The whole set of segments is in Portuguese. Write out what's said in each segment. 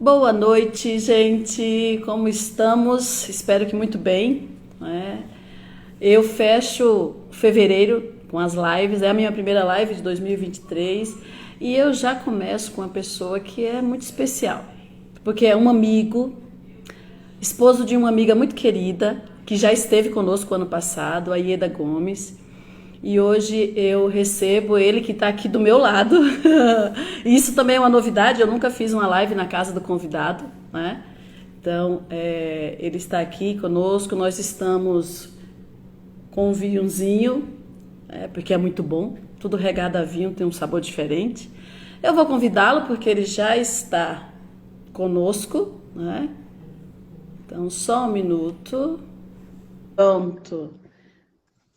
Boa noite, gente. Como estamos? Espero que muito bem, né? Eu fecho fevereiro com as lives, é a minha primeira live de 2023 e eu já começo com uma pessoa que é muito especial, porque é um amigo, esposo de uma amiga muito querida, que já esteve conosco ano passado, a Ieda Gomes. E hoje eu recebo ele que está aqui do meu lado. Isso também é uma novidade, eu nunca fiz uma live na casa do convidado, né? Então, ele está aqui conosco, nós estamos com um vinhozinho, porque é muito bom, tudo regado a vinho tem um sabor diferente. Eu vou convidá-lo porque ele já está conosco, né? Então, só um minuto. Pronto.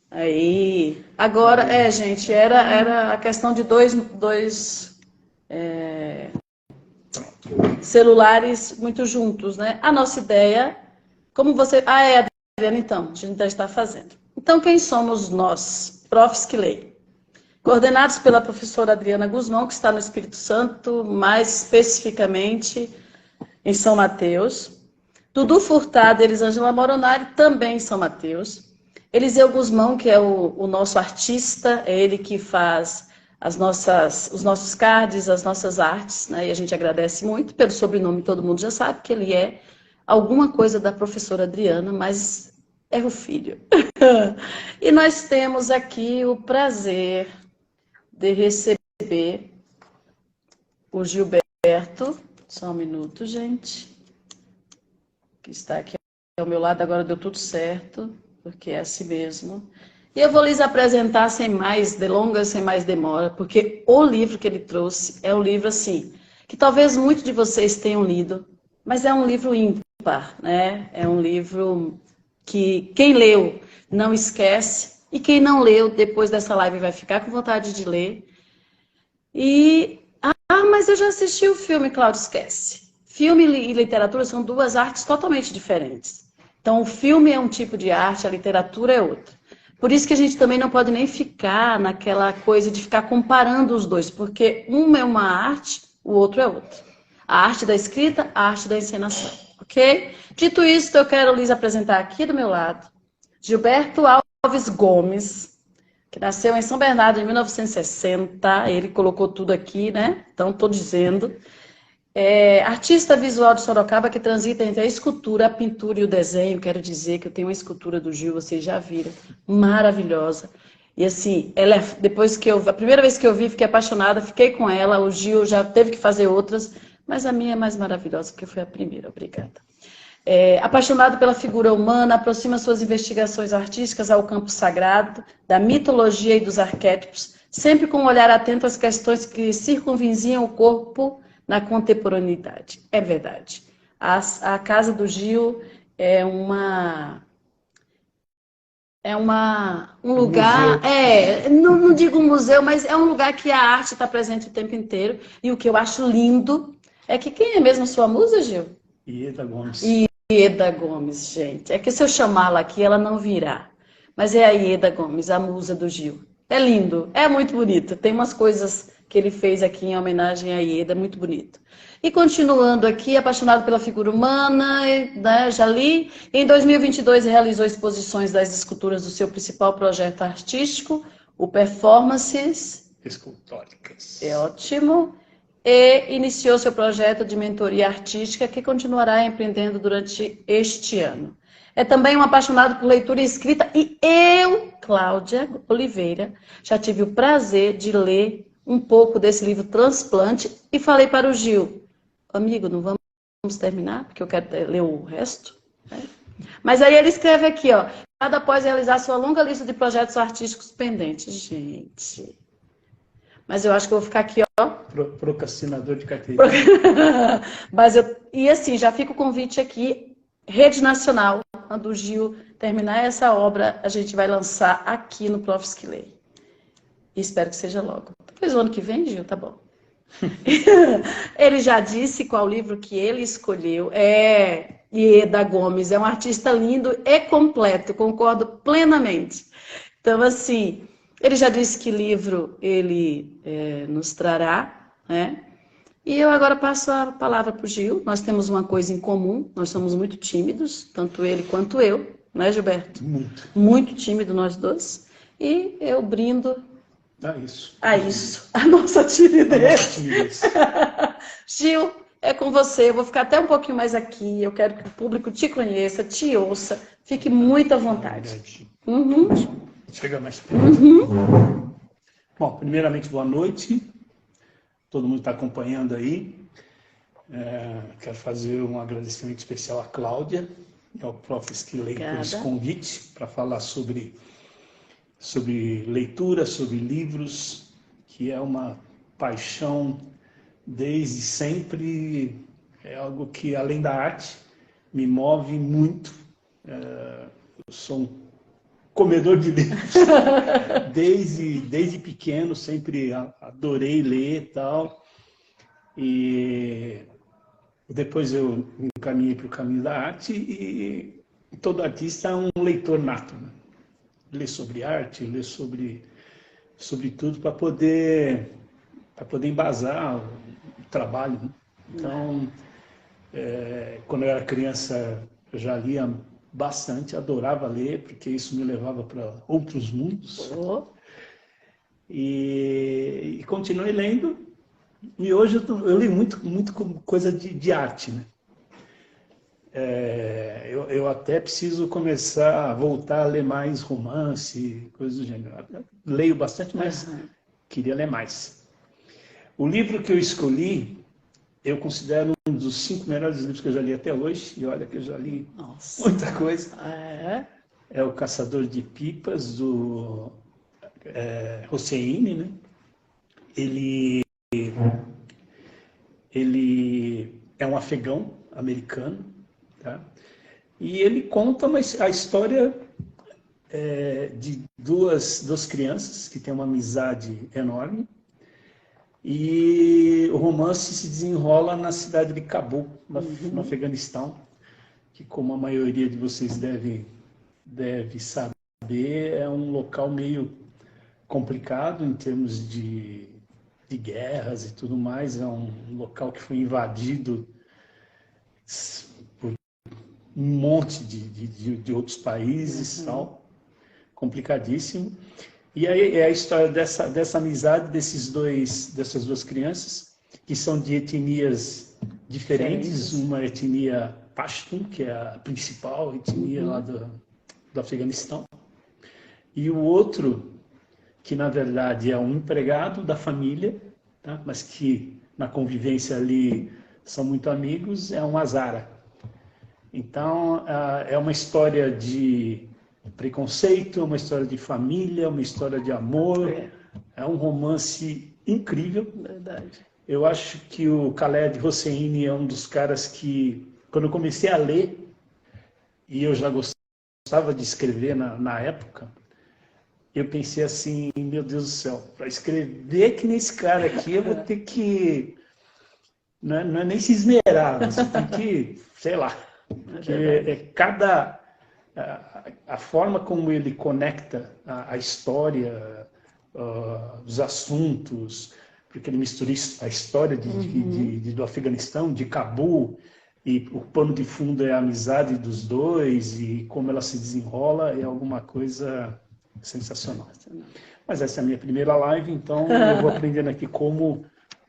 Aí, agora, gente, era a questão de dois celulares muito juntos, né? A nossa ideia, como você... Adriana, então, a gente já está fazendo. Então, quem somos nós, Profs que Lei? Coordenados pela professora Adriana Guzmão, que está no Espírito Santo, mais especificamente em São Mateus. Dudu Furtado e Elisângela Moronari, também em São Mateus. Eliseu Guzmão, que é o nosso artista, é ele que faz os nossos cards, as nossas artes, né? E a gente agradece muito pelo sobrenome, todo mundo já sabe que ele é alguma coisa da professora Adriana, mas é o filho. E nós temos aqui o prazer de receber o Gilberto, só um minuto, gente, que está aqui ao meu lado, agora deu tudo certo, porque é assim mesmo. E eu vou lhes apresentar sem mais delongas, sem mais demora, porque o livro que ele trouxe é um livro assim, que talvez muitos de vocês tenham lido, mas é um livro ímpar, né? É um livro que quem leu não esquece, e quem não leu, depois dessa live vai ficar com vontade de ler. Mas eu já assisti o filme, Cláudio, esquece. Filme e literatura são duas artes totalmente diferentes. Então, o filme é um tipo de arte, a literatura é outra. Por isso que a gente também não pode nem ficar naquela coisa de ficar comparando os dois, porque uma é uma arte, o outro é outra. A arte da escrita, a arte da encenação, ok? Dito isso, eu quero lhes apresentar aqui do meu lado Gilberto Alves Gomes, que nasceu em São Bernardo em 1960, ele colocou tudo aqui, né? Então, estou dizendo. Artista visual de Sorocaba que transita entre a escultura, a pintura e o desenho. Quero dizer que eu tenho uma escultura do Gil, vocês já viram, maravilhosa. E assim, a primeira vez que eu vi, fiquei apaixonada, fiquei com ela. O Gil já teve que fazer outras, mas a minha é mais maravilhosa, porque foi a primeira. Obrigada. Apaixonado pela figura humana, aproxima suas investigações artísticas ao campo sagrado, da mitologia e dos arquétipos, sempre com um olhar atento às questões que circunvizinham o corpo na contemporaneidade. É verdade. A Casa do Gil é um lugar, não digo um museu, mas é um lugar que a arte está presente o tempo inteiro. E o que eu acho lindo é que quem é mesmo sua musa, Gil? Ieda Gomes. Ieda Gomes, gente. É que se eu chamá-la aqui, ela não virá. Mas é a Ieda Gomes, a musa do Gil. É lindo, é muito bonito. Tem umas coisas que ele fez aqui em homenagem a Ieda, muito bonito. E continuando aqui, apaixonado pela figura humana, né, já li. Em 2022 realizou exposições das esculturas do seu principal projeto artístico, o Performances Escultóricas. É ótimo. E iniciou seu projeto de mentoria artística que continuará empreendendo durante este ano. É também um apaixonado por leitura e escrita e eu, Cláudia Oliveira, já tive o prazer de ler um pouco desse livro Transplante e falei para o Gil, amigo, não vamos terminar, porque eu quero ler o resto, né? Mas aí ele escreve aqui, ó, nada após realizar sua longa lista de projetos artísticos pendentes. Gente... Mas eu acho que eu vou ficar aqui, ó. Procrastinador de carteira. E assim, já fica o convite aqui, Rede Nacional, quando o Gil terminar essa obra, a gente vai lançar aqui no Profs que Lei. E espero que seja logo. Talvez o ano que vem, Gil, tá bom. Ele já disse qual livro que ele escolheu. Ieda Gomes, é um artista lindo e completo, concordo plenamente. Então, assim... Ele já disse que livro ele nos trará, né? E eu agora passo a palavra para o Gil. Nós temos uma coisa em comum, nós somos muito tímidos, tanto ele quanto eu, né, Gilberto? Muito. Muito tímido nós dois. E eu brindo Isso. a nossa timidez. Nossa timidez. Gil, é com você. Eu vou ficar até um pouquinho mais aqui. Eu quero que o público te conheça, te ouça. Fique muito à vontade. Uhum. Chega mais perto. Bom, primeiramente, boa noite. Todo mundo está acompanhando aí. Quero fazer um agradecimento especial à Cláudia e ao Prof. Skillay por esse convite para falar sobre leitura, sobre livros, que é uma paixão desde sempre, é algo que, além da arte, me move muito. Eu sou um comedor de livros, desde pequeno, sempre adorei ler e tal. E depois eu me encaminhei para o caminho da arte e todo artista é um leitor nato, né? Ler sobre arte, ler sobre tudo para poder embasar o trabalho, né? Então, quando eu era criança, eu já lia bastante, adorava ler, porque isso me levava para outros mundos. E continuei lendo, e hoje eu leio muito coisa de arte, né? Eu até preciso começar a voltar a ler mais romance, coisas do gênero. Eu leio bastante, mas queria ler mais. O livro que eu escolhi, eu considero um dos 5 melhores livros que eu já li até hoje, e olha que eu já li muita coisa. É O Caçador de Pipas, do Hosseini, né? Ele é um afegão americano, tá? E ele conta a história de duas crianças que têm uma amizade enorme, e o romance se desenrola na cidade de Cabul, no Afeganistão, que, como a maioria de vocês deve saber, é um local meio complicado em termos de guerras e tudo mais. É um local que foi invadido por um monte de outros países, tal, complicadíssimo. E aí é a história dessa amizade dessas duas crianças, que são de etnias diferentes. Uma etnia Pashtun, que é a principal etnia lá do Afeganistão, e o outro, que na verdade é um empregado da família, tá? Mas que na convivência ali são muito amigos, é um Hazara. Então, é uma história de preconceito, uma história de família, uma história de amor. É um romance incrível. Verdade. Eu acho que o Khaled Hosseini é um dos caras que, quando eu comecei a ler, e eu já gostava de escrever na época, eu pensei assim, meu Deus do céu, para escrever que nem esse cara aqui, eu vou ter que... Não é nem se esmerar, você tem que, sei lá, porque a forma como ele conecta a história, os assuntos, porque ele mistura a história do Afeganistão, de Cabul, e o pano de fundo é a amizade dos dois, e como ela se desenrola, é alguma coisa sensacional. Mas essa é a minha primeira live, então eu vou aprendendo aqui como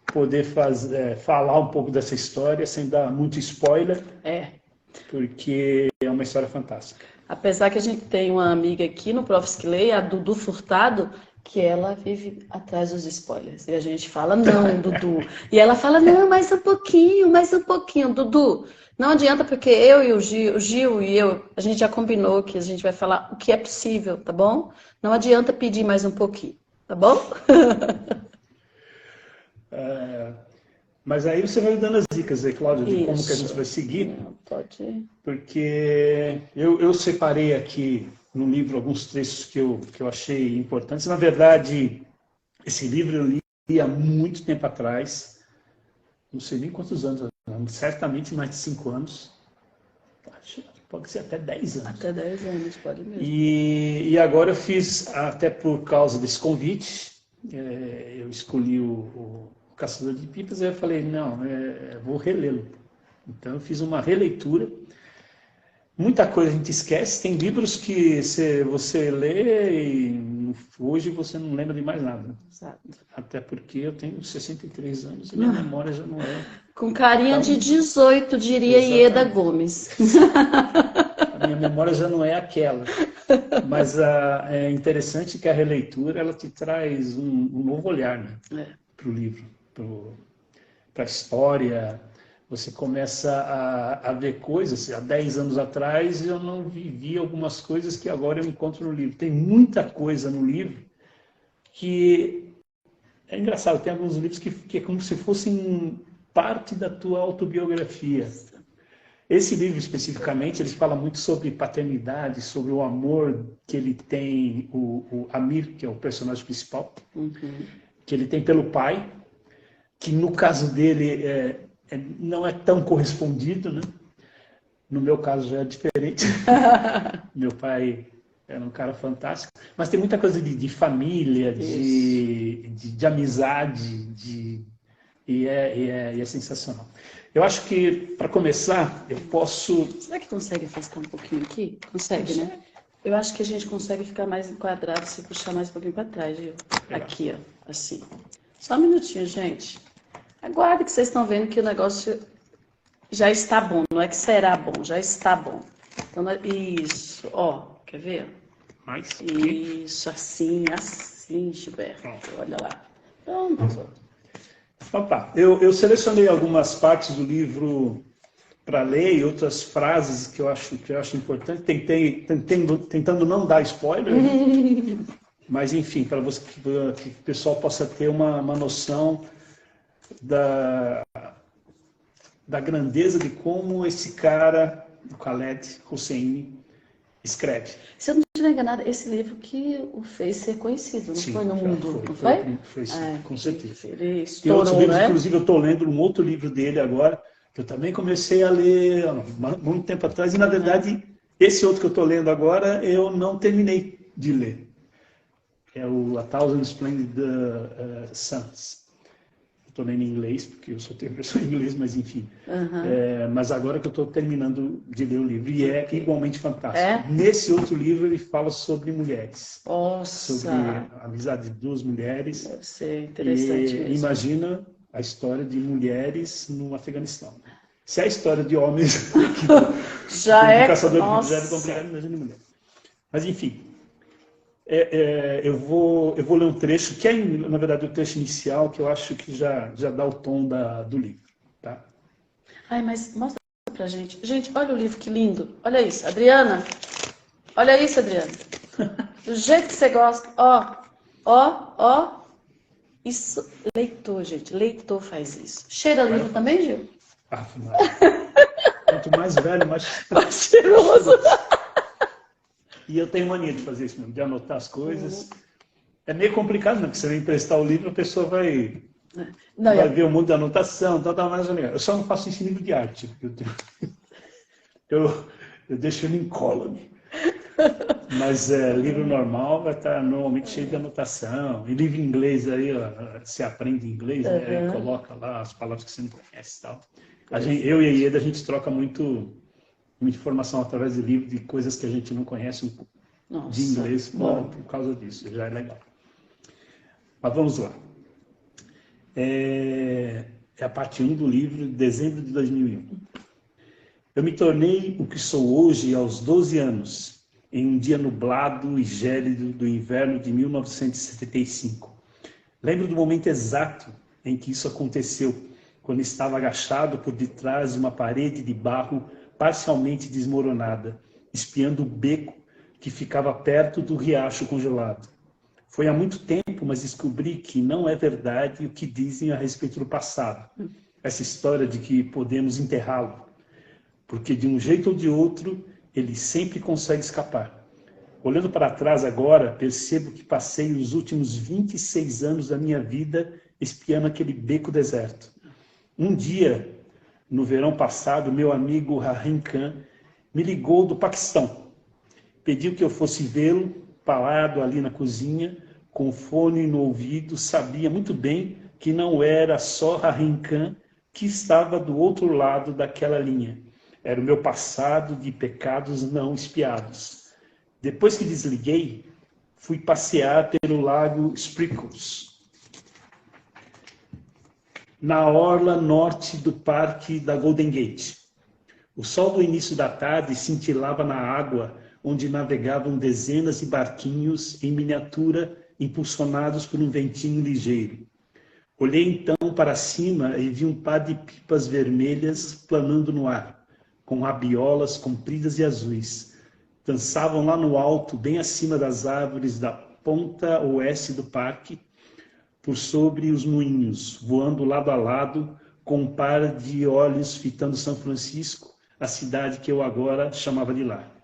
poder falar um pouco dessa história sem dar muito spoiler, porque é uma história fantástica. Apesar que a gente tem uma amiga aqui no Prof. Skillay, a Dudu Furtado, que ela vive atrás dos spoilers. E a gente fala, não, Dudu. E ela fala, não, mais um pouquinho, Dudu. Não adianta, porque eu e o Gil e eu, a gente já combinou que a gente vai falar o que é possível, tá bom? Não adianta pedir mais um pouquinho, tá bom? Mas aí você vai dando as dicas aí, Cláudia, de como que a gente vai seguir. Pode ir. Porque eu separei aqui no livro alguns trechos que eu achei importantes. Na verdade, esse livro eu li há muito tempo atrás, não sei nem quantos anos, certamente mais de 5 anos. Pode ser até 10 anos. Até 10 anos, pode mesmo. E agora eu fiz, até por causa desse convite, eu escolhi o Caçador de Pipas, aí eu falei, não, vou relê-lo. Então eu fiz uma releitura. Muita coisa a gente esquece, tem livros que você lê e hoje você não lembra de mais nada. Exato. Até porque eu tenho 63 anos e minha memória já não é... Com carinha de Então, 18, diria Ieda Gomes. A minha memória já não é aquela. Mas é interessante que a releitura ela te traz um novo olhar, né, para o livro, para a história. Você começa a ver coisas. Há 10 anos atrás eu não vivia algumas coisas que agora eu encontro no livro. Tem muita coisa no livro que é engraçado. Tem alguns livros que é como se fossem parte da tua autobiografia. Esse livro especificamente, ele fala muito sobre paternidade, sobre o amor que ele tem, o Amir, que é o personagem principal, que ele tem pelo pai, que no caso dele não é tão correspondido, né? No meu caso já é diferente. Meu pai era um cara fantástico, mas tem muita coisa de família, de amizade, e é sensacional. Eu acho que, para começar, eu posso... Será que consegue afastar um pouquinho aqui? Consegue, né? Eu acho que a gente consegue ficar mais enquadrado se puxar mais um pouquinho para trás, viu? Aqui, ó, assim. Só um minutinho, gente. Aguarde que vocês estão vendo que o negócio já está bom. Não é que será bom, já está bom. Então, isso, ó, quer ver? Mais? Isso, assim, Gilberto. Olha lá. Pronto. Então tá, eu selecionei algumas partes do livro para ler e outras frases que eu acho importante, tentando não dar spoiler, né? Mas enfim, para que o pessoal possa ter uma noção da grandeza de como esse cara, o Khaled Hosseini, escreve. Se eu não estiver enganada, esse livro que o fez ser conhecido, não Sim, foi no mundo, não foi? Foi sim, com certeza. Ele E outros estourou, livros, né? inclusive eu estou lendo um outro livro dele agora, que eu também comecei a ler há muito tempo atrás, e na verdade, esse outro que eu estou lendo agora, eu não terminei de ler. É o A Thousand Splendid Suns. Estou lendo em inglês, porque eu só tenho a versão em inglês, mas enfim. Mas agora que eu estou terminando de ler o livro, e é igualmente fantástico. Nesse outro livro ele fala sobre mulheres. Nossa! Sobre a amizade de duas mulheres. Deve ser interessante mesmo. Imagina a história de mulheres no Afeganistão. Se a história de homens já é caçador de mulheres é complicado, imagina de mulher. Mas enfim, eu vou ler um trecho, que é, na verdade, o trecho inicial, que eu acho que já dá o tom do livro. Tá? Ai, mas mostra pra gente. Gente, olha o livro, que lindo. Olha isso, Adriana. Olha isso, Adriana. Do jeito que você gosta. Ó. Isso, leitor, gente. Leitor faz isso. Cheira livro também, Gil? Quanto mais velho, mais cheiroso. E eu tenho mania de fazer isso mesmo, de anotar as coisas. É meio complicado, né? Porque você vai emprestar o livro, a pessoa vai ver um monte de anotação, tal, mais ou menos. Eu só não faço isso em livro de arte. Eu deixo ele incólume. Mas livro normal vai estar normalmente cheio de anotação. E livro em inglês, aí você aprende inglês, né? E coloca lá as palavras que você não conhece e tal. Eu e a Ieda, a gente troca muita informação através de livro de coisas que a gente não conhece de inglês por causa disso. Já é legal. Mas vamos lá. É a parte 1 do livro, de dezembro de 2001. Eu me tornei o que sou hoje aos 12 anos, em um dia nublado e gélido do inverno de 1975. Lembro do momento exato em que isso aconteceu, quando estava agachado por detrás de uma parede de barro parcialmente desmoronada, espiando o beco que ficava perto do riacho congelado. Foi há muito tempo, mas descobri que não é verdade o que dizem a respeito do passado. Essa história de que podemos enterrá-lo, porque de um jeito ou de outro, ele sempre consegue escapar. Olhando para trás agora, percebo que passei os últimos 26 anos da minha vida espiando aquele beco deserto. Um dia, no verão passado, meu amigo Rahim Khan me ligou do Paquistão. Pediu que eu fosse vê-lo, parado ali na cozinha, com o fone no ouvido, sabia muito bem que não era só Rahim Khan que estava do outro lado daquela linha. Era o meu passado de pecados não expiados. Depois que desliguei, fui passear pelo lago Sprinkles, na orla norte do parque da Golden Gate. O sol do início da tarde cintilava na água, onde navegavam dezenas de barquinhos em miniatura, impulsionados por um ventinho ligeiro. Olhei então para cima e vi um par de pipas vermelhas planando no ar, com rabiolas compridas e azuis. Dançavam lá no alto, bem acima das árvores da ponta oeste do parque, por sobre os moinhos, voando lado a lado, com um par de olhos fitando São Francisco, a cidade que eu agora chamava de lar.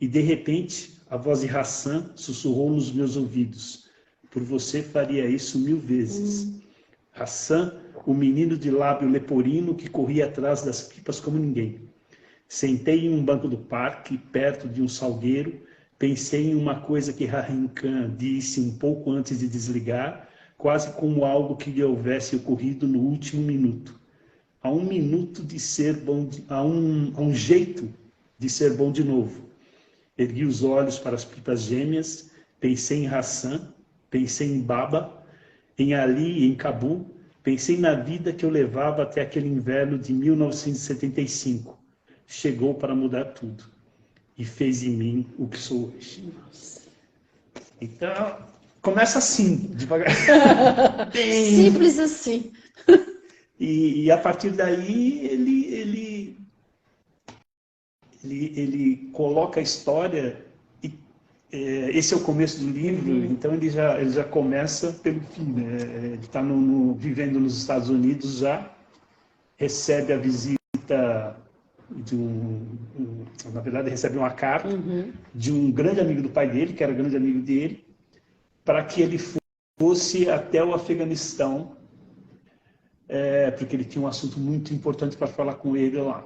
E de repente, a voz de Hassan sussurrou nos meus ouvidos: por você faria isso 1000 vezes. Hassan, o menino de lábio leporino que corria atrás das pipas como ninguém. Sentei em um banco do parque, perto de um salgueiro, pensei em uma coisa que Rahim Khan disse um pouco antes de desligar, quase como algo que lhe houvesse ocorrido no último minuto. Há um minuto de ser bom, há um jeito de ser bom de novo. Ergui os olhos para as pipas gêmeas, pensei em Hassan, pensei em Baba, em Ali e em Cabul, pensei na vida que eu levava até aquele inverno de 1975. Chegou para mudar tudo e fez em mim o que sou hoje. Então, começa assim, devagar. Simples assim. E a partir daí ele coloca a história. Esse é o começo do livro, então ele já começa pelo fim, né? Ele está vivendo nos Estados Unidos já, recebe a visita na verdade recebe uma carta de um grande amigo do pai dele, que era grande amigo dele, para que ele fosse até o Afeganistão, porque ele tinha um assunto muito importante para falar com ele lá.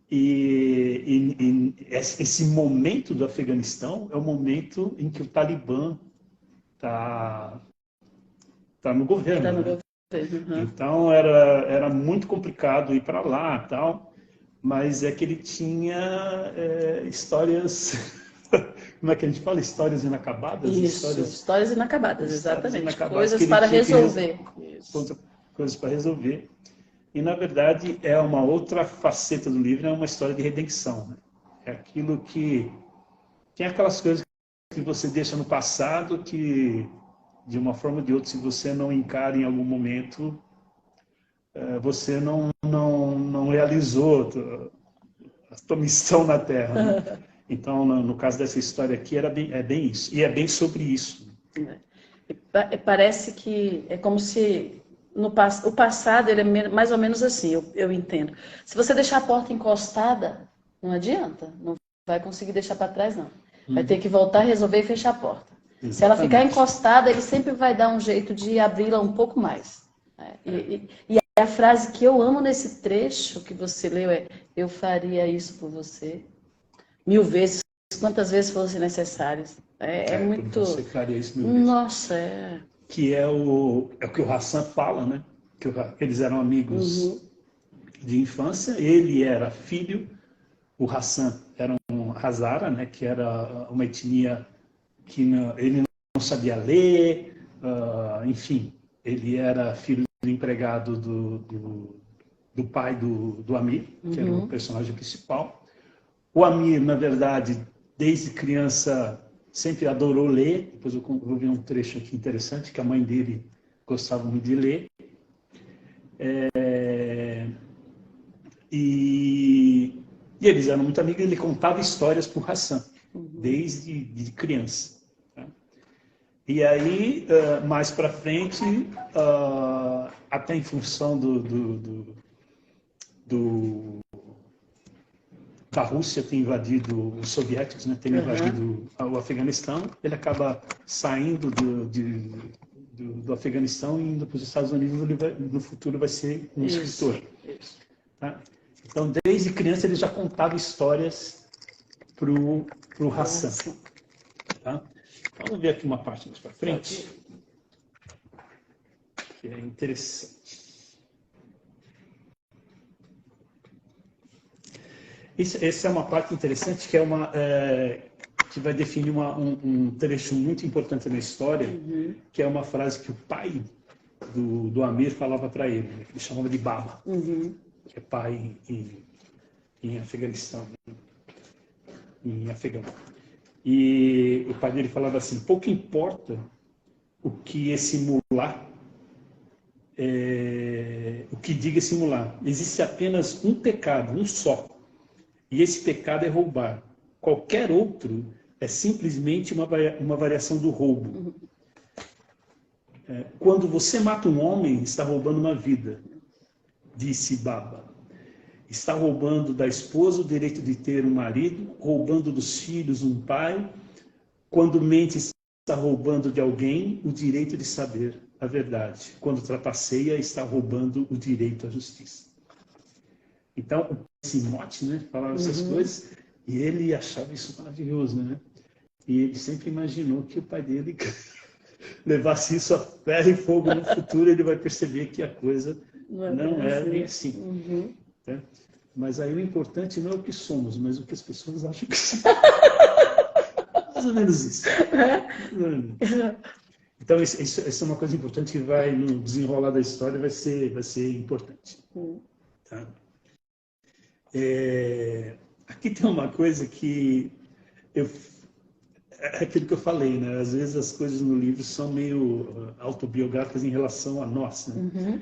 E esse momento do Afeganistão é o momento em que o Talibã está no governo. Tá no né? governo. Então era muito complicado ir para lá, tal, mas é que ele tinha histórias, como é que a gente fala? Histórias inacabadas? Isso, histórias inacabadas, exatamente. Inacabadas Coisas para resolver. Coisas para resolver. E, na verdade, é uma outra faceta do livro, é uma história de redenção. Né? É aquilo que... Tem aquelas coisas que você deixa no passado que, de uma forma ou de outra, se você não encara em algum momento, você não realizou a tua missão na Terra. Né? Então, no caso dessa história aqui, é bem isso. E é bem sobre isso. Parece que é como se... o passado ele é mais ou menos assim, eu entendo. Se você deixar a porta encostada, não adianta, não vai conseguir deixar para trás, não. Vai ter que voltar, resolver e fechar a porta. Exatamente. Se ela ficar encostada, ele sempre vai dar um jeito de abri-la um pouco mais. E a frase que eu amo nesse trecho que você leu é: eu faria isso por você 1000 vezes, quantas vezes fossem necessárias. É muito... Você faria isso 1000 vezes. Nossa, Que é o que o Hassan fala, né? Que eles eram amigos de infância. Ele era filho, o Hassan era um Hazara, né? Que era uma etnia que ele não sabia ler, enfim, ele era filho do empregado do pai do Amir, que era o personagem principal. O Amir, na verdade, desde criança sempre adorou ler. Depois eu vou ver um trecho aqui interessante, que a mãe dele gostava muito de ler. E eles eram muito amigos, ele contava histórias para o Hassan, desde de criança. Tá? E aí, mais para frente, até em função da Rússia ter invadido, os soviéticos, né, terem invadido o Afeganistão, ele acaba saindo do Afeganistão e indo para os Estados Unidos. No futuro vai ser um escritor. Tá? Então, desde criança, ele já contava histórias para o Hassan. Tá? Vamos ver aqui uma parte mais para frente. que é interessante. Essa é uma parte interessante, que que vai definir um trecho muito importante na história, que é uma frase que o pai do Amir falava para ele, né, que ele chamava de Baba, que é pai em Afeganistão, em afegão. E o pai dele falava assim: pouco importa o que esse mulá, o que diga esse mulá, existe apenas um pecado, um só, e esse pecado é roubar. Qualquer outro é simplesmente uma variação do roubo. Quando você mata um homem, está roubando uma vida, disse Baba. Está roubando da esposa o direito de ter um marido, roubando dos filhos um pai. Quando mente, está roubando de alguém o direito de saber a verdade. Quando trapaceia, está roubando o direito à justiça. Então, esse mote, né, falava essas coisas, e ele achava isso maravilhoso, né? E ele sempre imaginou que o pai dele levasse isso a ferro e fogo no futuro, ele vai perceber que a coisa não é bem assim. Né? Mas aí o importante não é o que somos, mas o que as pessoas acham que somos. Mais ou menos isso. Então, isso é uma coisa importante que vai, no desenrolar da história, vai ser importante. Tá? Aqui tem uma coisa que é aquilo que eu falei, né? Às vezes as coisas no livro são meio autobiográficas em relação a nós, né?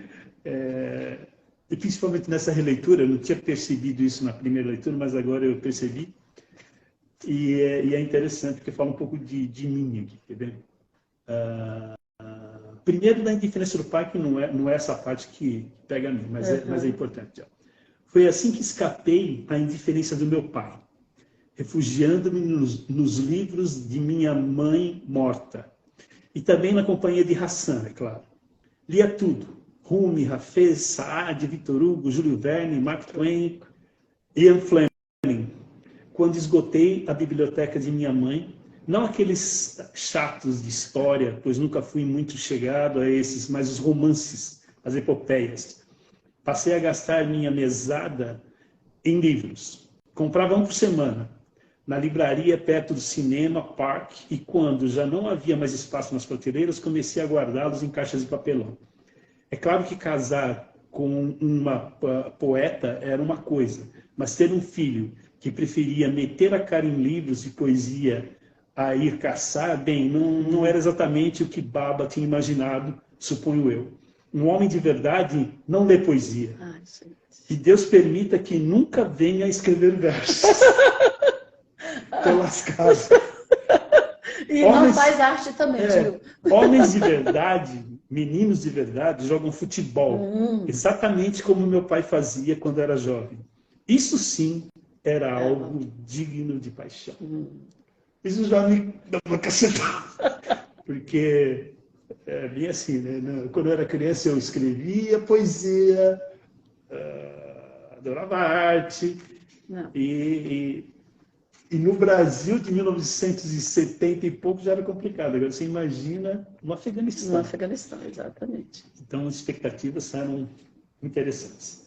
E principalmente nessa releitura, eu não tinha percebido isso na primeira leitura, mas agora eu percebi. E é interessante, porque fala um pouco de mim aqui, tá vendo? Primeiro, da indiferença do pai, que não é essa parte que pega a mim, mas é importante. Ó. Foi assim que escapei à indiferença do meu pai, refugiando-me nos livros de minha mãe morta. E também na companhia de Hassan, é claro. Lia tudo. Rumi, Hafez, Saad, Victor Hugo, Júlio Verne, Mark Twain, Ian Fleming. Quando esgotei a biblioteca de minha mãe, não aqueles chatos de história, pois nunca fui muito chegado a esses, mas os romances, as epopeias. Passei a gastar minha mesada em livros. Comprava um por semana, na livraria perto do cinema, Park, e quando já não havia mais espaço nas prateleiras, comecei a guardá-los em caixas de papelão. É claro que casar com uma poeta era uma coisa, mas ter um filho que preferia meter a cara em livros de poesia a ir caçar, bem, não era exatamente o que Baba tinha imaginado, suponho eu. Um homem de verdade não lê poesia. Que Deus permita que nunca venha a escrever versos. Tô lascado. E não faz arte também, Gil. Homens de verdade, meninos de verdade, jogam futebol. Exatamente como meu pai fazia quando era jovem. Isso sim era algo digno de paixão. Isso já me dá uma cacetada. Porque é bem assim, né? Quando eu era criança eu escrevia poesia, adorava arte. E no Brasil de 1970 e pouco já era complicado. Agora você imagina no Afeganistão. No Afeganistão, exatamente. Então as expectativas eram interessantes.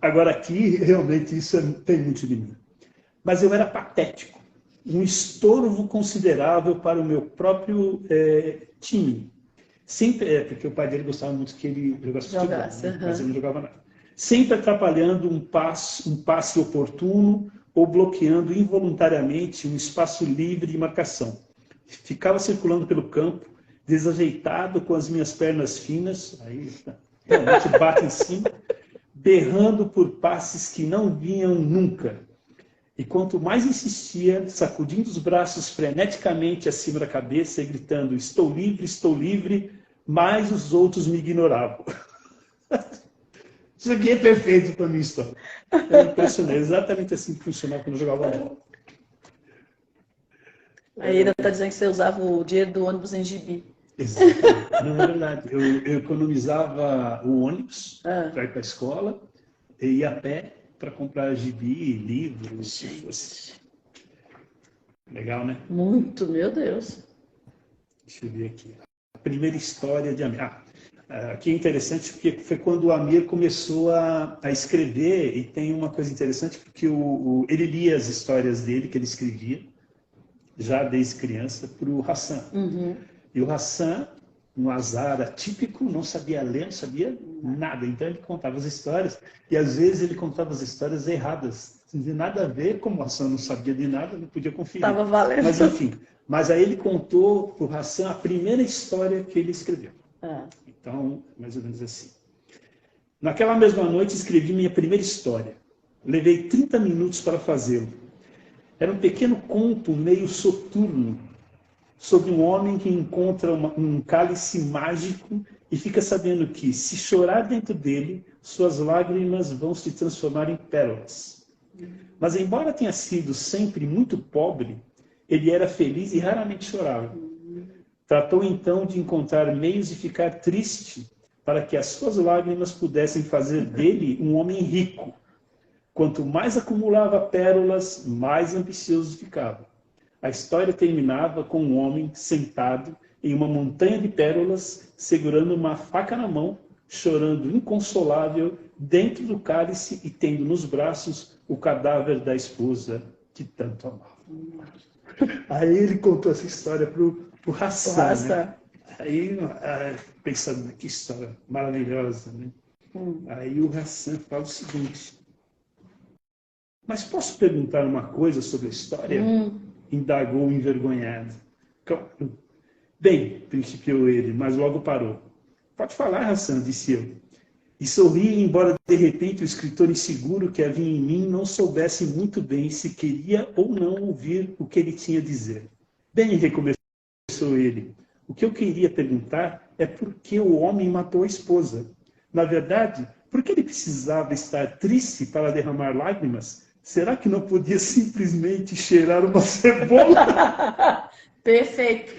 Agora aqui, realmente, isso tem muito de mim. Mas eu era patético. Um estorvo considerável para o meu próprio time. Sempre, porque o pai dele gostava muito que ele jogasse futebol, né? Mas ele não jogava nada. Sempre atrapalhando um passe oportuno ou bloqueando involuntariamente um espaço livre de marcação. Ficava circulando pelo campo, desajeitado com as minhas pernas finas, aí realmente bate em cima, berrando por passes que não vinham nunca. E quanto mais insistia, sacudindo os braços freneticamente acima da cabeça e gritando: estou livre, mais os outros me ignoravam. Isso aqui é perfeito para a minha história. É impressionante, exatamente assim que funcionava quando eu jogava bola. Aí ele está dizendo que você usava o dinheiro do ônibus em gibi. Exatamente. Não é verdade. Eu economizava o ônibus para ir para a escola e ia a pé para comprar gibi, livros, se fosse. Legal, né? Muito, meu Deus. Deixa eu ver aqui. primeira história de Amir. Aqui é interessante porque foi quando o Amir começou a escrever, e tem uma coisa interessante porque ele lia as histórias dele, que ele escrevia, já desde criança, para o Hassan. E o Hassan, um azar atípico, não sabia ler, não sabia nada. Então ele contava as histórias, e às vezes ele contava as histórias erradas. Não tinha nada a ver, como o Hassan não sabia de nada, não podia conferir. Estava valendo. Mas enfim, aí ele contou para o Hassan a primeira história que ele escreveu. Então, mais ou menos assim. Naquela mesma noite escrevi minha primeira história. Levei 30 minutos para fazê-lo. Era um pequeno conto meio soturno, sobre um homem que encontra um cálice mágico e fica sabendo que, se chorar dentro dele, suas lágrimas vão se transformar em pérolas. Mas, embora tenha sido sempre muito pobre, ele era feliz e raramente chorava. Tratou então de encontrar meios de ficar triste para que as suas lágrimas pudessem fazer dele um homem rico. Quanto mais acumulava pérolas, mais ambicioso ficava. A história terminava com um homem sentado em uma montanha de pérolas, segurando uma faca na mão, chorando inconsolável dentro do cálice e tendo nos braços o cadáver da esposa que tanto amava. Aí ele contou essa história para o Hassan. Né? Aí, pensando, que história maravilhosa. Né? Aí o Hassan fala o seguinte: mas posso perguntar uma coisa sobre a história? Indagou envergonhado. Claro. Bem, principiou ele, mas logo parou. Pode falar, Hassan, disse eu. E sorri, embora de repente o escritor inseguro que havia em mim não soubesse muito bem se queria ou não ouvir o que ele tinha a dizer. Bem, recomeçou ele, o que eu queria perguntar é por que o homem matou a esposa. Na verdade, por que ele precisava estar triste para derramar lágrimas? Será que não podia simplesmente cheirar uma cebola? Perfeito.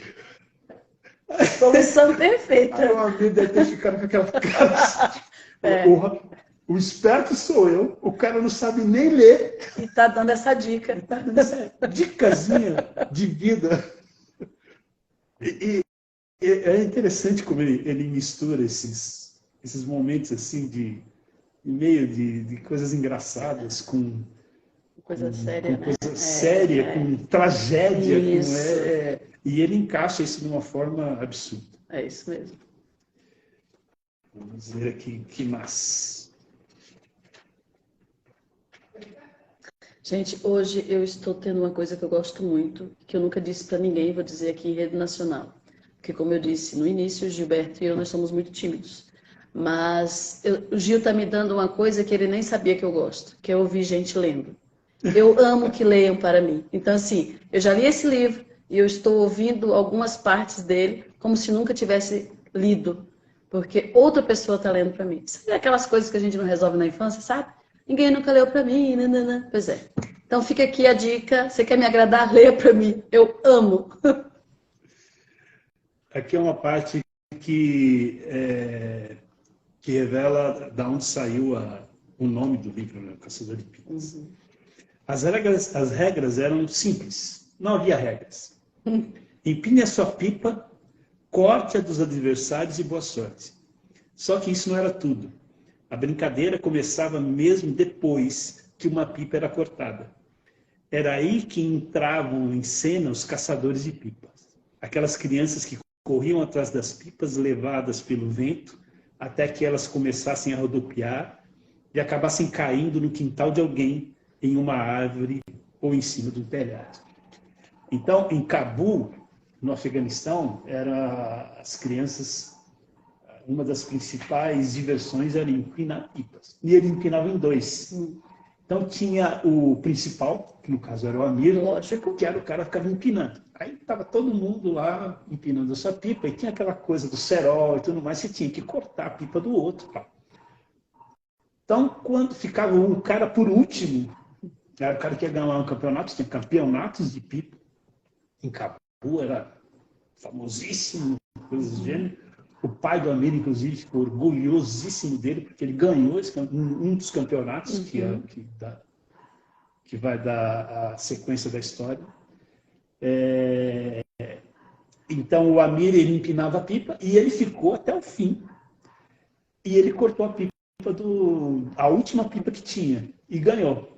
Solução perfeita. Aí o amigo deve ter ficado com aquela cara. O esperto sou eu, o cara não sabe nem ler. E está dando essa dica. Tá dando essa dicasinha de vida. E é interessante como ele mistura esses momentos assim de meio de coisas engraçadas com coisa séria, com coisa séria, com tragédia, e ele encaixa isso de uma forma absurda. É isso mesmo. Vamos ver aqui que mais. Gente, hoje eu estou tendo uma coisa que eu gosto muito, que eu nunca disse para ninguém, vou dizer aqui em rede nacional. Porque, como eu disse no início, o Gilberto e eu, nós somos muito tímidos. Mas o Gil está me dando uma coisa que ele nem sabia que eu gosto, que é ouvir gente lendo. Eu amo que leiam para mim. Então, assim, eu já li esse livro e eu estou ouvindo algumas partes dele como se nunca tivesse lido, porque outra pessoa está lendo para mim. Sabe aquelas coisas que a gente não resolve na infância, sabe? Ninguém nunca leu para mim, nanana. Pois é. Então fica aqui a dica, você quer me agradar, leia para mim. Eu amo. Aqui é uma parte que revela de onde saiu o nome do livro, né? Caçador de Pipas. As regras eram simples, não havia regras. Empine a sua pipa, corte a dos adversários e boa sorte. Só que isso não era tudo. A brincadeira começava mesmo depois que uma pipa era cortada. Era aí que entravam em cena os caçadores de pipas. Aquelas crianças que corriam atrás das pipas levadas pelo vento até que elas começassem a rodopiar e acabassem caindo no quintal de alguém, em uma árvore ou em cima de um telhado. Então, em Cabul, no Afeganistão, as crianças, uma das principais diversões era empinar pipas. E ele empinava em dois. Então tinha o principal, que no caso era o Amir, lógico, que era o cara que ficava empinando. Aí estava todo mundo lá empinando a sua pipa, e tinha aquela coisa do cerol e tudo mais, você tinha que cortar a pipa do outro. Tá? Então, quando ficava um cara por último, era o cara que ia ganhar um campeonato, tinha campeonatos de pipa. Em Cabul era famosíssimo, coisas do gênero. O pai do Amir, inclusive, ficou orgulhosíssimo dele, porque ele ganhou um dos campeonatos que vai dar a sequência da história. Então o Amir, ele empinava a pipa e ele ficou até o fim. E ele cortou a pipa, a última pipa que tinha, e ganhou.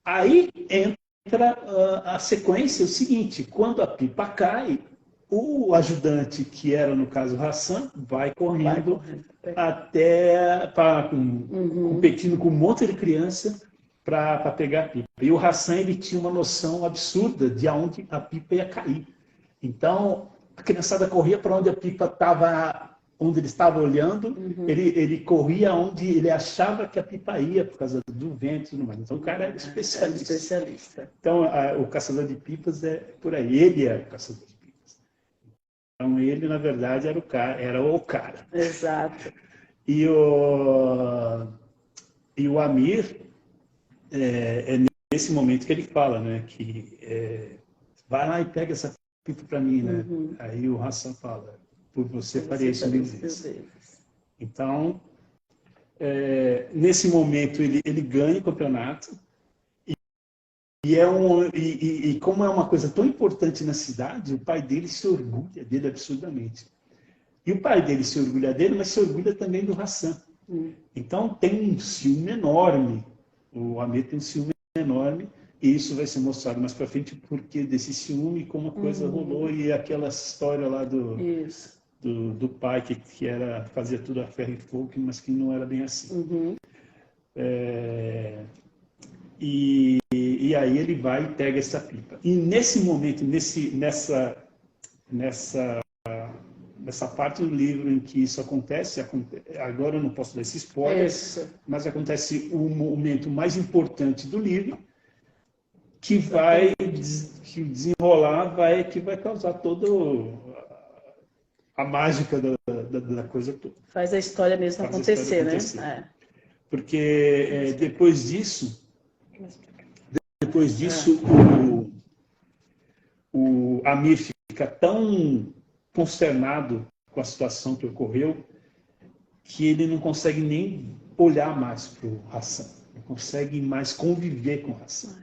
Aí entra a sequência, o seguinte: quando a pipa cai, o ajudante, que era no caso o Hassan, vai correndo até competindo com um monte de criança para pegar a pipa. E o Hassan, ele tinha uma noção absurda de aonde a pipa ia cair. Então a criançada corria para onde a pipa estava, onde ele estava olhando, ele corria onde ele achava que a pipa ia, por causa do vento e tudo mais. Então o cara era especialista. Então o caçador de pipas é por aí, ele é o caçador de pipas. Então ele, na verdade, era o cara. Exato. E o Amir, é nesse momento que ele fala, né, que vai lá e pega essa pipa para mim, né? Aí o Hassan fala: por você faria isso 1000 vezes. Então, nesse momento, ele ganha o campeonato. E como é uma coisa tão importante na cidade, o pai dele se orgulha dele absurdamente. E o pai dele se orgulha dele, mas se orgulha também do Hassan. Então tem um ciúme enorme. O Amir tem um ciúme enorme. E isso vai ser mostrado mais para frente, porque desse ciúme, como a coisa rolou, e aquela história lá do pai que fazia tudo a ferro e fogo, mas que não era bem assim. E aí ele vai e pega essa pipa. E nesse momento, nessa parte do livro em que isso acontece, agora eu não posso dar esse spoiler, mas acontece o momento mais importante do livro, que o desenrolar que vai causar toda a mágica da coisa toda. Faz a história mesmo acontecer, né? Porque depois disso, o Amir fica tão consternado com a situação que ocorreu que ele não consegue nem olhar mais para o Hassan, não consegue mais conviver com o Hassan.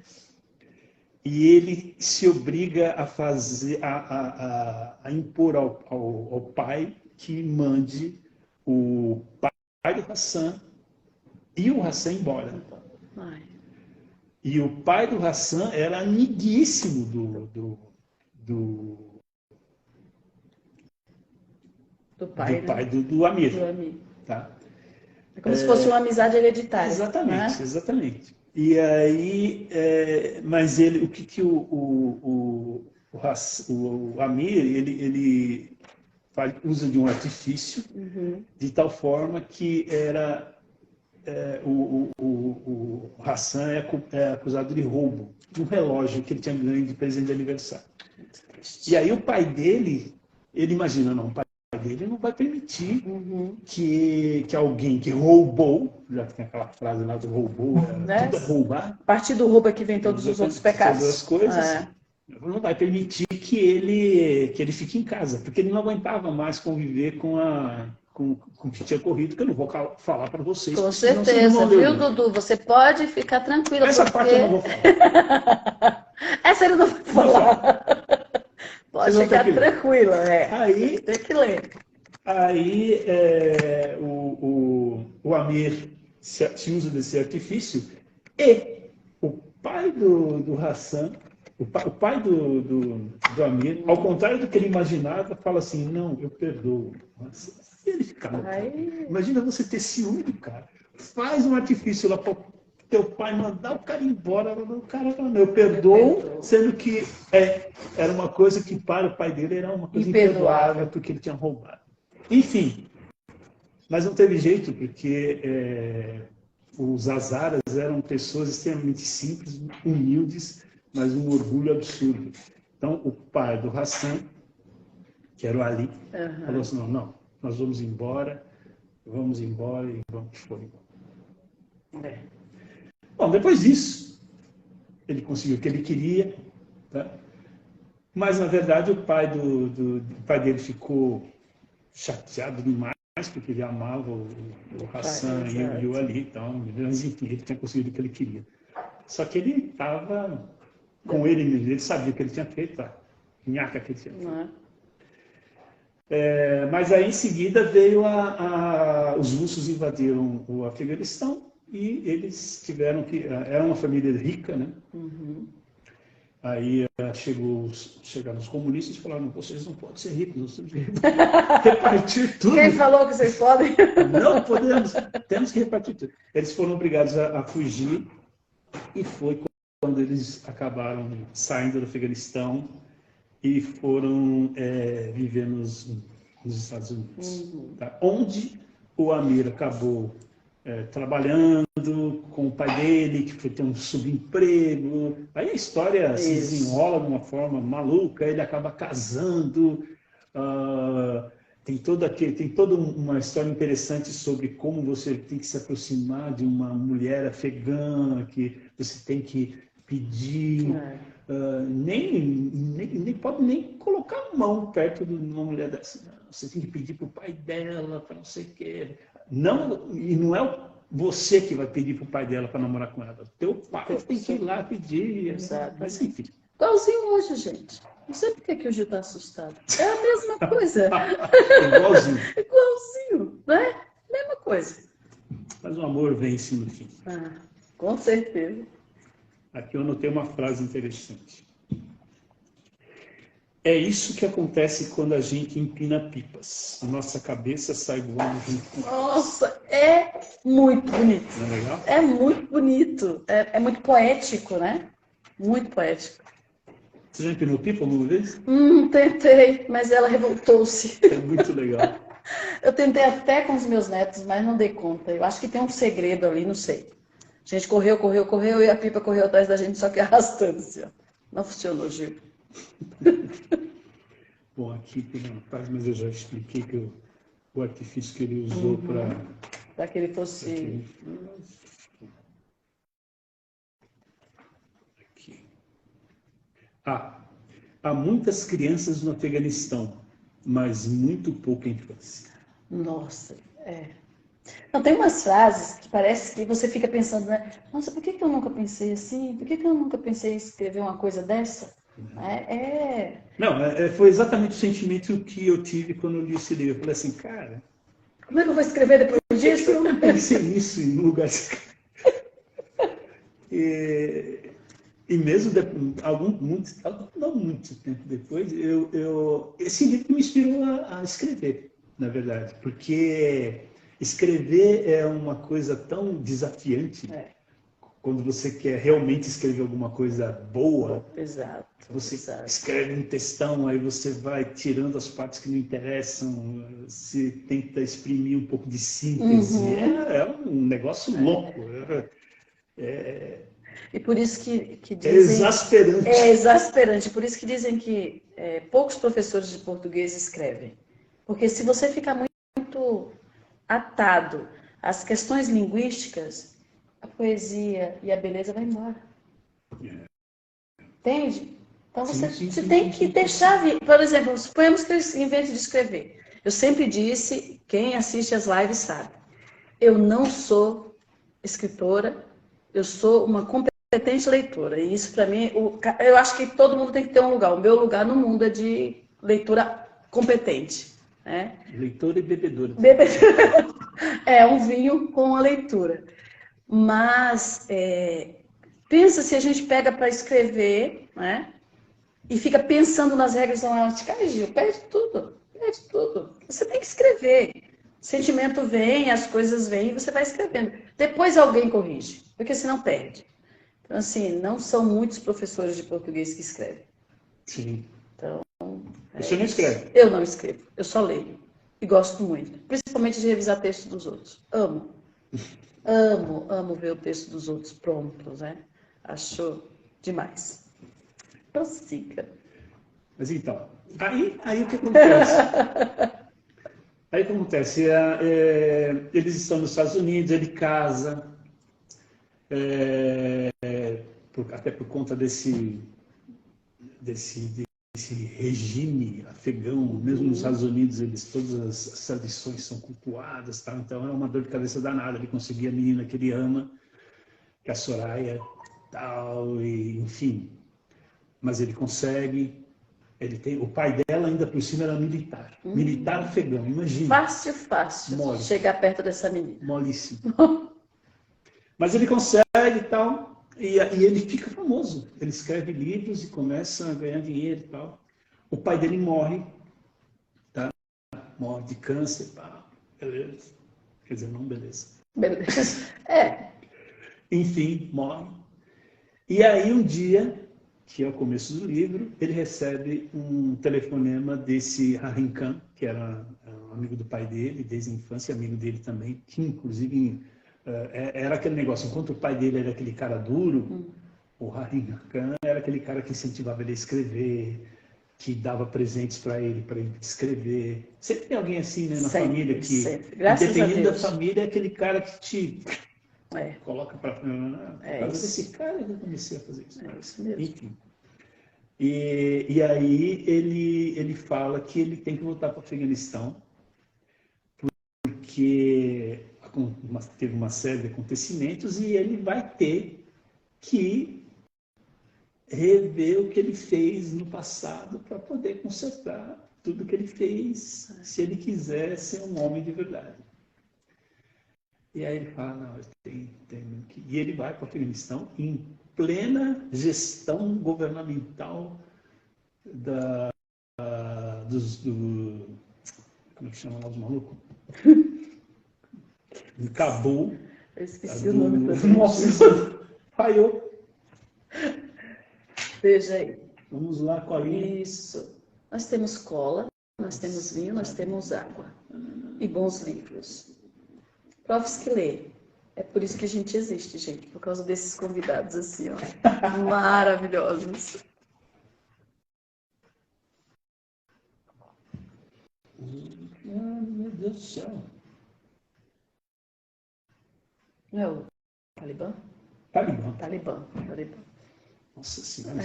E ele se obriga a fazer, a impor ao pai que mande o pai do Hassan e o Hassan embora. E o pai do Hassan era amiguíssimo do pai do Amir. Tá? É como se fosse uma amizade hereditária. Exatamente, né? Exatamente. E aí, mas o que o Amir, ele usa de um artifício de tal forma que o Hassan é acusado de roubo de um relógio que ele tinha ganho de presente de aniversário. E aí o pai dele, ele imagina, não, o pai dele não vai permitir que alguém que roubou, já tem aquela frase lá do roubou, tudo é roubar. A partir do roubo é que vem todos os outros pecados. Todas as coisas. Não vai permitir que ele fique em casa, porque ele não aguentava mais conviver com o que tinha ocorrido, que eu não vou falar para vocês. Com certeza, viu, Dudu? Você pode ficar tranquilo. Essa parte eu não vou falar. Essa ele não vai falar. Pode ficar tranquila, Aí, tem que ler. Aí o Amir se usa desse artifício e o pai do Hassan, o pai do Amir, ao contrário do que ele imaginava, fala assim: não, eu perdoo. E ele fica louco. Imagina você ter ciúme do cara. Faz um artifício lá para teu pai mandar o cara embora. O cara fala: não, eu perdoo, sendo que era uma coisa que para o pai dele era uma coisa imperdoável, porque ele tinha roubado. Enfim, mas não teve jeito, porque os Hazaras eram pessoas extremamente simples, humildes, mas um orgulho absurdo. Então, o pai do Hassan, que era o Ali, falou assim: não, nós vamos embora e vamos embora. Bom, depois disso, ele conseguiu o que ele queria, tá? Mas, na verdade, o pai dele ficou chateado demais, porque ele amava o Hassan e o Ali, então, mas enfim, ele tinha conseguido o que ele queria. Só que ele estava com ele mesmo, ele sabia o que ele tinha feito, a nhaca que ele tinha feito. Mas aí em seguida veio os russos invadiram o Afeganistão e eles tiveram que... Era uma família rica, né? Uhum. Aí chegaram os comunistas e falaram, vocês não podem ser ricos, nós temos que repartir tudo. Quem falou que vocês podem? Não podemos, temos que repartir tudo. Eles foram obrigados a fugir e foi quando eles acabaram saindo do Afeganistão e foram viver nos Estados Unidos. Uhum. Tá? Onde o Amir acabou trabalhando com o pai dele, que foi ter um subemprego. Aí a história se desenrola de uma forma maluca, ele acaba casando. Tem toda uma história interessante sobre como você tem que se aproximar de uma mulher afegã, que você tem que pedir, nem pode nem colocar a mão perto de uma mulher dessa. Você tem que pedir para o pai dela, para não sei o quê. E não é você que vai pedir para o pai dela para namorar com ela. Teu pai tem que ir lá pedir. Exato. Mas enfim. Igualzinho hoje, gente. Não sei por que o Gil está assustado. É a mesma coisa. Igualzinho. Igualzinho, né? Mesma coisa. Mas o amor vence no fim. Com certeza. Aqui eu anotei uma frase interessante. É isso que acontece quando a gente empina pipas. A nossa cabeça sai voando junto com ela. Nossa, é muito bonito. Não é legal? É muito bonito. É muito poético, né? Muito poético. Você já empinou pipa alguma vez? Tentei, mas ela revoltou-se. É muito legal. Eu tentei até com os meus netos, mas não dei conta. Eu acho que tem um segredo ali, não sei. A gente correu e a pipa correu atrás da gente, só que arrastando. Assim, ó. Não funcionou, Gil. Bom, aqui tem uma parte, mas eu já expliquei que o artifício que ele usou Para que ele fosse... Aqui. Há muitas crianças no Afeganistão, mas muito pouca infância. Nossa, Não, tem umas frases que parece que você fica pensando, né? Nossa, por que eu nunca pensei assim? Por que eu nunca pensei em escrever uma coisa dessa? Não, foi exatamente o sentimento que eu tive quando eu li esse livro. Eu falei assim, cara... Como é que eu vou escrever depois disso? Eu não pensei nisso em lugar de escrever. E mesmo não muito tempo depois, esse livro me inspirou a escrever, na verdade. Porque escrever é uma coisa tão desafiante. Quando você quer realmente escrever alguma coisa boa, Exato. Você escreve um textão, aí você vai tirando as partes que não interessam, você tenta exprimir um pouco de síntese. É um negócio louco. E por isso que dizem... É exasperante. É exasperante. Por isso que dizem que poucos professores de português escrevem. Porque se você ficar muito atado às questões linguísticas, a poesia e a beleza vai embora. Entende? Então você tem que deixar vir. Por exemplo, suponhamos que eu invente de escrever. Eu sempre disse, quem assiste as lives sabe, eu não sou escritora, eu sou uma competente leitora. E isso para mim, eu acho que todo mundo tem que ter um lugar. O meu lugar no mundo é de leitura competente. Né? Leitora e bebedora. É um vinho com a leitura. Mas pensa se a gente pega para escrever, né? E fica pensando nas regras gramáticas. Ai, Gil, perde tudo. Você tem que escrever. O sentimento vem, as coisas vêm, e você vai escrevendo. Depois alguém corrige, porque senão perde. Então, assim, não são muitos professores de português que escrevem. Sim. Então, você não escreve? Eu não escrevo, eu só leio. E gosto muito. Principalmente de revisar textos dos outros. Amo. Amo ver o texto dos outros prontos, né? Acho demais. Prossiga. Mas então, aí o que acontece? Aí o que acontece? Eles estão nos Estados Unidos, ele casa, até por conta desse regime afegão, mesmo nos Estados Unidos, todas as tradições são cultuadas, tá? Então é uma dor de cabeça danada ele conseguir a menina que ele ama, que é a Soraya, tal, e, enfim. Mas ele consegue. O pai dela, ainda por cima, era militar. Militar afegão, imagina. Fácil. Mole. Chegar perto dessa menina. Molíssimo. Mas ele consegue e tal, e ele fica famoso. Ele escreve livros e começa a ganhar dinheiro e tal. O pai dele morre, tá? Morre de câncer, pá. Beleza. Quer dizer, não beleza. Beleza. Enfim, morre. E aí um dia, que é o começo do livro, ele recebe um telefonema desse Harim Khan, que era um amigo do pai dele, desde a infância, amigo dele também, que inclusive era aquele negócio, enquanto o pai dele era aquele cara duro, o Harim Khan era aquele cara que incentivava ele a escrever, que dava presentes para ele escrever. Sempre tem alguém assim, né, na família que, independente da família, é aquele cara que te coloca para por causa desse cara eu comecei a fazer isso. Isso mesmo. Enfim. E aí ele fala que ele tem que voltar para o Afeganistão porque teve uma série de acontecimentos e ele vai ter que rever o que ele fez no passado para poder consertar tudo que ele fez, se ele quiser ser um homem de verdade. E aí ele fala, não, tem que... E ele vai para o Afeganistão em plena gestão governamental como é que chama lá os malucos? De Cabul. Eu esqueci o nome. Nossa, falhou. Veja aí. Vamos lá, Colinha. Isso. Nós temos cola, nós temos vinho, nós temos água. E bons livros. Profs que lê. É por isso que a gente existe, gente. Por causa desses convidados assim, ó. Maravilhosos. Meu Deus do céu. Não é o Talibã? Talibã. Nossa Senhora.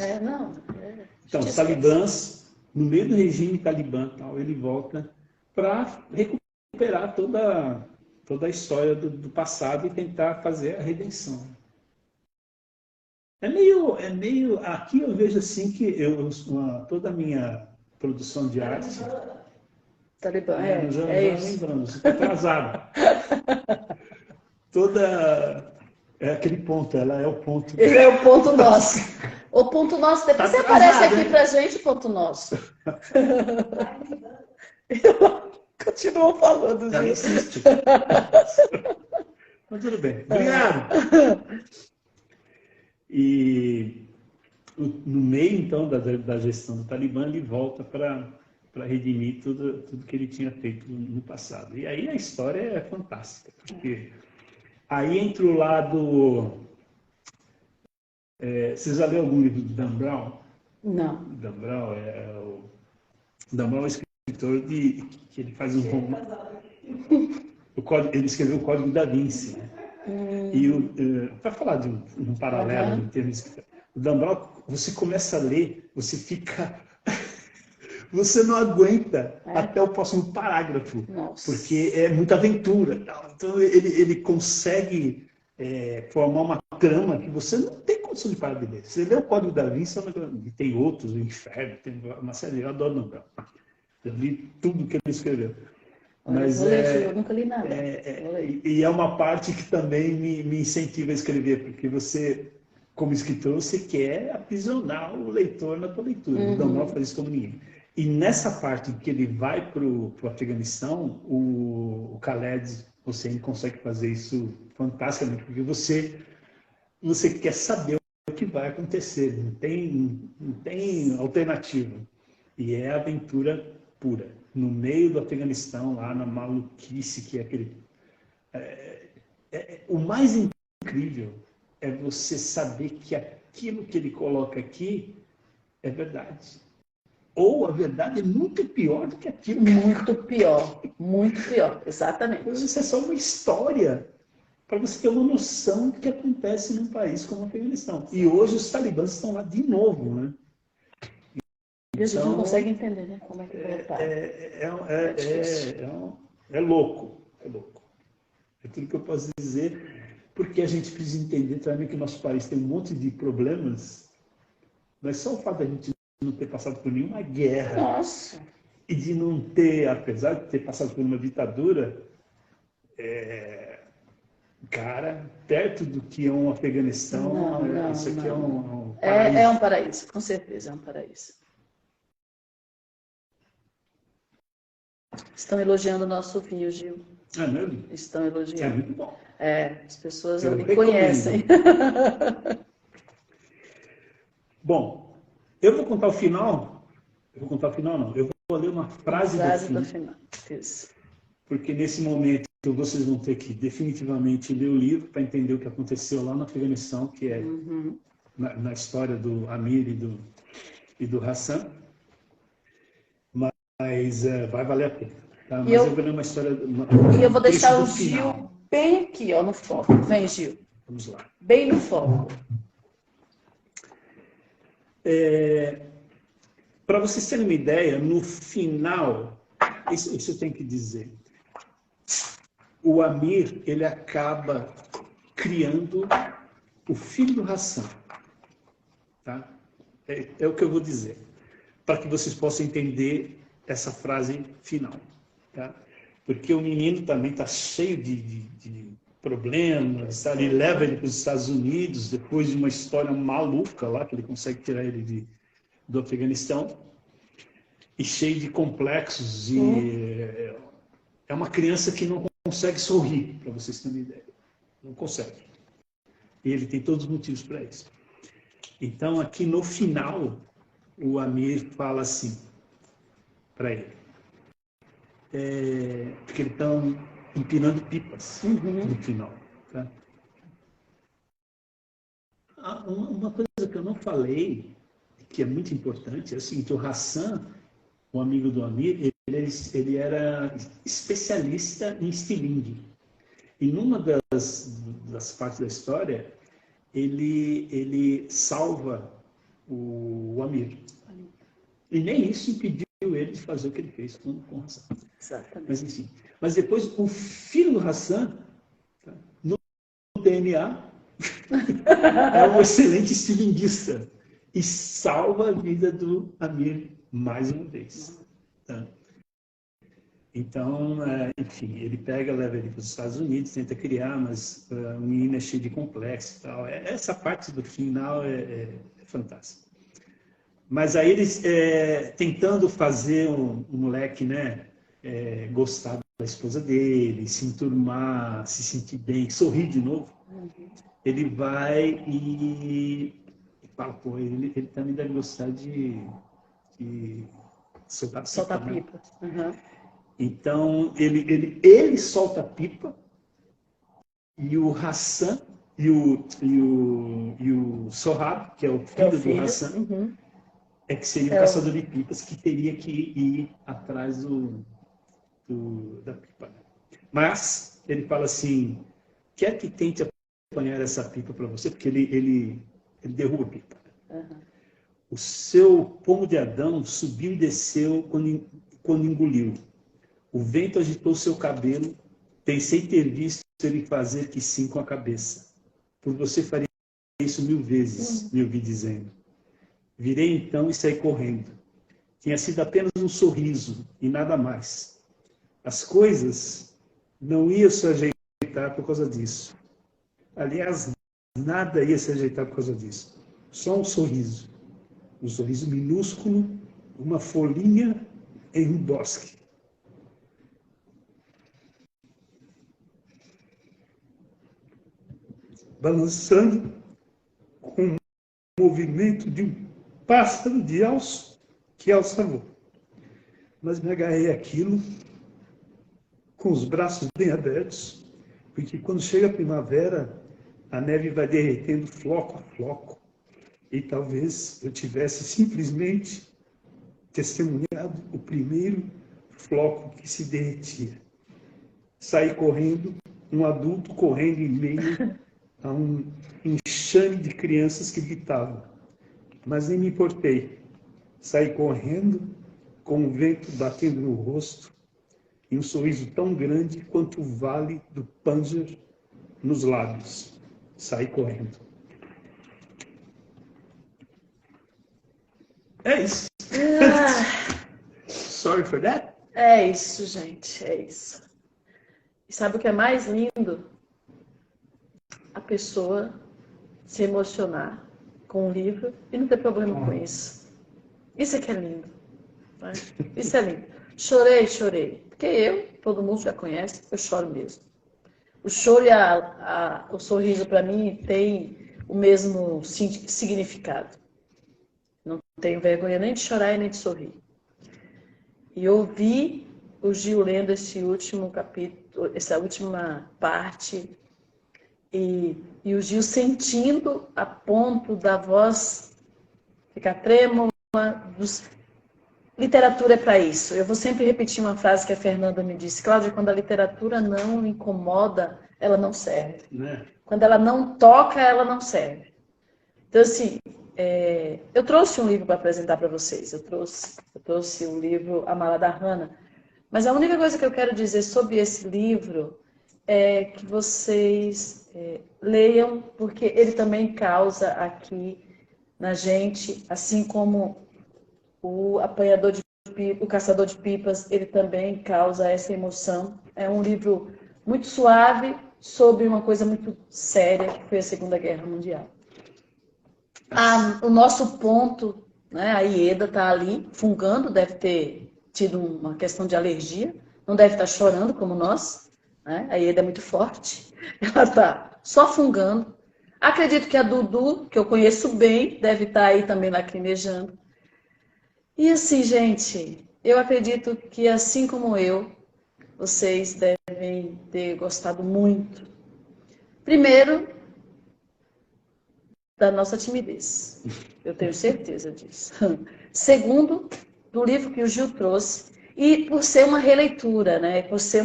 Então, os talibãs, no meio do regime talibã, tal, ele volta para recuperar toda a história do passado e tentar fazer a redenção. É meio aqui eu vejo assim que toda a minha produção de arte... Talibã, já isso. lembrando, você está atrasado. É aquele ponto, ela é o ponto. Ele é o ponto nosso. O ponto nosso, depois você aparece aqui pra gente, ponto nosso. Continuou falando, Já gente. existe. Mas tudo bem. Obrigado. E no meio, então, da gestão do Talibã, ele volta para redimir tudo que ele tinha feito no passado. E aí a história é fantástica, porque aí entra o lado... você já leu algum livro do Dan Brown? Não. Dan Brown é um escritor que ele faz um romance. Ele escreveu o Código da Vinci, né? E para falar de um paralelo em termos... O Dan Brown, você começa a ler, você fica... Você não aguenta até o próximo parágrafo, porque é muita aventura. Então ele consegue formar uma trama que você não tem condição de parar de ler. Você lê o Código da Vinci, e tem outros, o Inferno, tem uma série, eu adoro Dan Brown. Eu li tudo que ele escreveu. Mas eu nunca li nada. E é uma parte que também me incentiva a escrever, porque você, como escritor, você quer aprisionar o leitor na tua leitura. O Dan Brown faz isso como ninguém. E nessa parte que ele vai para o Afeganistão, o Khaled Hosseini consegue fazer isso fantasticamente, porque você quer saber o que vai acontecer, não tem alternativa. E é aventura pura. No meio do Afeganistão, lá na maluquice, que é aquele... o mais incrível é você saber que aquilo que ele coloca aqui é verdade. Ou a verdade é muito pior do que aquilo. Muito pior, exatamente. Isso é só uma história para você ter uma noção do que acontece num país como o Afeganistão. E hoje os talibãs estão lá de novo, né? E a gente não consegue entender, né? Como é que voltaram. É louco. É tudo que eu posso dizer, porque a gente precisa entender também que o nosso país tem um monte de problemas, mas só o fato da gente não ter passado por nenhuma guerra. Nossa. E de não ter, apesar de ter passado por uma ditadura, cara, perto do que é um Afeganistão, isso aqui é um paraíso. É um paraíso, com certeza, é um paraíso. Estão elogiando o nosso vinho, Gil. É mesmo? Estão elogiando. É muito bom. As pessoas Eu me recomendo. conhecem. Bom, eu vou contar o final. Eu vou contar o final, não. Eu vou ler uma frase do fim. Final. Isso. Porque nesse momento vocês vão ter que definitivamente ler o livro para entender o que aconteceu lá no Afeganistão, que é na história do Amir e do Hassan. Mas vai valer a pena. Tá? Mas eu vou ler uma história... E eu vou deixar o Gil bem aqui, ó, no foco. Vem, Gil. Vamos lá. Bem no foco. Para vocês terem uma ideia, no final, isso eu tenho que dizer, o Amir, ele acaba criando o filho do Hassan. Tá? É o que eu vou dizer, para que vocês possam entender essa frase final. Tá? Porque o menino também está cheio de problemas, tá? Ele leva ele para os Estados Unidos, depois de uma história maluca lá, que ele consegue tirar ele do Afeganistão, e cheio de complexos, e é uma criança que não consegue sorrir, para vocês terem uma ideia. Não consegue. E ele tem todos os motivos para isso. Então, aqui no final, o Amir fala assim para ele. Porque eles estão empinando pipas no final. Tá? Uma coisa que eu não falei, que é muito importante, é o seguinte: o Hassan, o amigo do Amir, ele era especialista em estilingue. E numa das partes da história, ele salva o Amir. E nem isso impediu ele de fazer o que ele fez com o Hassan. Exatamente. Mas, enfim. Mas depois, o filho do Hassan, tá, no DNA, é um excelente estilinguista. E salva a vida do Amir mais uma vez. Tá? Então, enfim, ele leva ele para os Estados Unidos, tenta criar, mas o menino é cheio de complexo e tal. Essa parte do final é fantástica. Mas aí eles tentando fazer um moleque, né, gostar da esposa dele, se enturmar, se sentir bem, sorrir de novo, ele vai e fala, pô, ele também deve gostar de soltar pipa. Uhum. Então, ele solta a pipa e o Hassan e o Sohab, que é o filho do Hassan, que seria o caçador de pipas, que teria que ir atrás da pipa. Mas ele fala assim, quer que tente apanhar essa pipa para você? Porque ele derruba a pipa. O seu pomo de Adão subiu e desceu quando engoliu. O vento agitou seu cabelo, pensei ter visto ele fazer que sim com a cabeça. Por você faria isso 1000 vezes, me ouvi dizendo. Virei então e saí correndo. Tinha sido apenas um sorriso e nada mais. As coisas não iam se ajeitar por causa disso. Aliás, nada ia se ajeitar por causa disso. Só um sorriso. Um sorriso minúsculo, uma folhinha em um bosque. Balançando com o movimento de um pássaro de alço que alça voo. Mas me agarrei àquilo com os braços bem abertos, porque quando chega a primavera, a neve vai derretendo floco a floco, e talvez eu tivesse simplesmente testemunhado o primeiro floco que se derretia. Saí correndo, um adulto correndo em meio a um enxame de crianças que gritavam. Mas nem me importei. Saí correndo, com o vento batendo no rosto, e um sorriso tão grande quanto o vale do Panzer nos lábios. Saí correndo. É isso. Sorry for that. É isso, gente, é isso. E sabe o que é mais lindo? A pessoa se emocionar com um livro e não ter problema com isso. Isso é que é lindo. Né? Isso é lindo. Chorei, chorei. Porque todo mundo já conhece, eu choro mesmo. O choro e o sorriso, para mim, tem o mesmo significado. Não tenho vergonha nem de chorar e nem de sorrir. E ouvi o Gil lendo esse último capítulo, essa última parte, e o Gil sentindo a ponto da voz ficar trêmula. Literatura é para isso. Eu vou sempre repetir uma frase que a Fernanda me disse. Cláudia, quando a literatura não incomoda, ela não serve. Né? Quando ela não toca, ela não serve. Então, assim, eu trouxe um livro para apresentar para vocês. Eu trouxe o livro A Mala da Hannah. Mas a única coisa que eu quero dizer sobre esse livro é que vocês leiam, porque ele também causa aqui na gente, assim como o Caçador de Pipas, ele também causa essa emoção. É um livro muito suave sobre uma coisa muito séria, que foi a Segunda Guerra Mundial. O nosso ponto, né, a Ieda está ali, fungando, deve ter tido uma questão de alergia, não deve estar chorando como nós, né? A Ieda é muito forte, ela está só fungando. Acredito que a Dudu, que eu conheço bem, deve estar aí também lacrimejando. E assim, gente, eu acredito que assim como eu, vocês devem ter gostado muito. Primeiro, da nossa timidez. Eu tenho certeza disso. Segundo, do livro que o Gil trouxe. E por ser uma releitura, né? Por ser